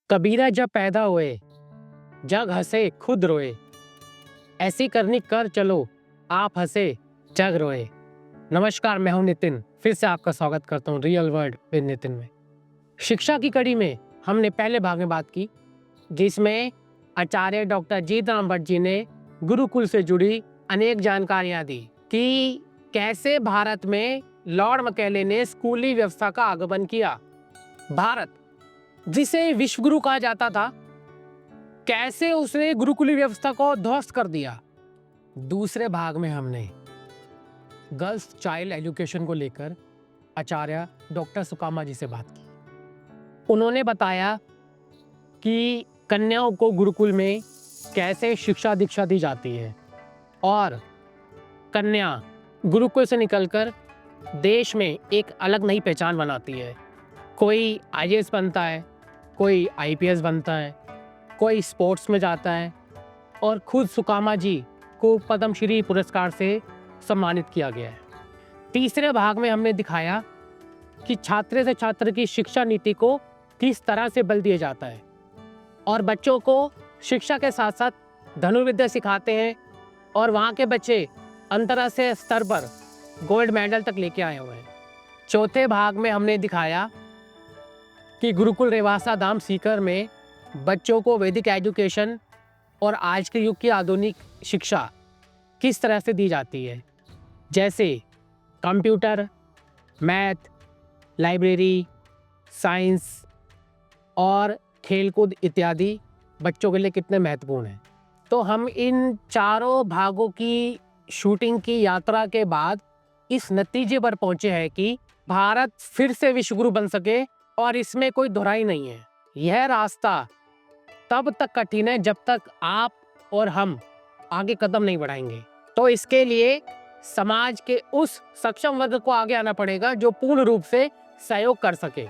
कबीरा जब पैदा हुए, जग हंसे खुद रोए, ऐसी करनी कर चलो, आप हंसे जग रोए। नमस्कार, मैं हूं नितिन, फिर से आपका स्वागत करता हूं रियल वर्ल्ड विद नितिन में। शिक्षा की कड़ी में हमने पहले भाग में बात की, जिसमें आचार्य डॉक्टर जीत राम भट्ट जी ने गुरुकुल से जुड़ी अनेक जानकारियां दी कि कैसे भारत में लॉर्ड मैकॉले ने स्कूली व्यवस्था का आगमन किया। भारत, जिसे विश्वगुरु कहा जाता था, कैसे उसने गुरुकुली व्यवस्था को ध्वस्त कर दिया। दूसरे भाग में हमने गर्ल्स चाइल्ड एजुकेशन को लेकर आचार्य डॉक्टर सुकामा जी से बात की। उन्होंने बताया कि कन्याओं को गुरुकुल में कैसे शिक्षा दीक्षा दी जाती है और कन्या गुरुकुल से निकलकर देश में एक अलग नई पहचान बनाती है। कोई आईएएस बनता है, कोई आईपीएस बनता है, कोई स्पोर्ट्स में जाता है और खुद सुकामा जी को पद्मश्री पुरस्कार से सम्मानित किया गया है। तीसरे भाग में हमने दिखाया कि छात्र से छात्र की शिक्षा नीति को किस तरह से बल दिया जाता है और बच्चों को शिक्षा के साथ साथ धनुर्विद्या सिखाते हैं और वहाँ के बच्चे अंतर्राष्ट्रीय स्तर पर गोल्ड मेडल तक लेके आए हुए हैं। चौथे भाग में हमने दिखाया कि गुरुकुल रेवासा धाम सीकर में बच्चों को वैदिक एजुकेशन और आज के युग की आधुनिक शिक्षा किस तरह से दी जाती है, जैसे कंप्यूटर, मैथ, लाइब्रेरी, साइंस और खेलकूद इत्यादि बच्चों के लिए कितने महत्वपूर्ण हैं। तो हम इन चारों भागों की शूटिंग की यात्रा के बाद इस नतीजे पर पहुंचे हैं कि भारत फिर से विश्वगुरु बन सके और इसमें कोई दोहराई नहीं है। यह रास्ता तब तक कठिन है जब तक आप और हम आगे कदम नहीं बढ़ाएंगे। तो इसके लिए समाज के उस सक्षम वर्ग को आगे आना पड़ेगा जो पूर्ण रूप से सहयोग कर सके।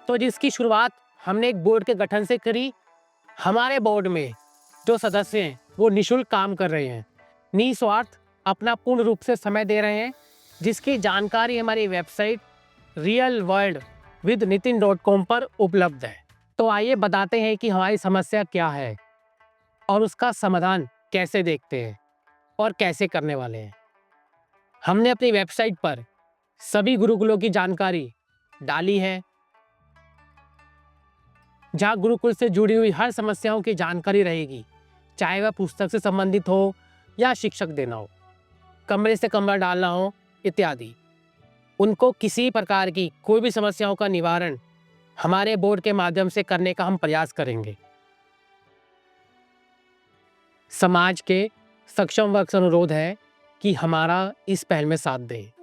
तो जिसकी शुरुआत हमने एक बोर्ड के गठन से करी। हमारे बोर्ड में जो सदस्य हैं वो निःशुल्क काम कर रहे हैं, निस्वार्थ अपना पूर्ण रूप से समय दे रहे हैं, जिसकी जानकारी हमारी वेबसाइट realworldwithnitin.com पर उपलब्ध है। तो आइए बताते हैं कि हमारी समस्या क्या है और उसका समाधान कैसे देखते हैं और कैसे करने वाले हैं। हमने अपनी वेबसाइट पर सभी गुरुकुलों की जानकारी डाली है, जहाँ गुरुकुल से जुड़ी हुई हर समस्याओं की जानकारी रहेगी, चाहे वह पुस्तक से संबंधित हो या शिक्षक देना हो, कमरे से कमरा डालना हो इत्यादि। उनको किसी प्रकार की कोई भी समस्याओं का निवारण हमारे बोर्ड के माध्यम से करने का हम प्रयास करेंगे। समाज के सक्षम वर्ग से अनुरोध है कि हमारा इस पहल में साथ दें।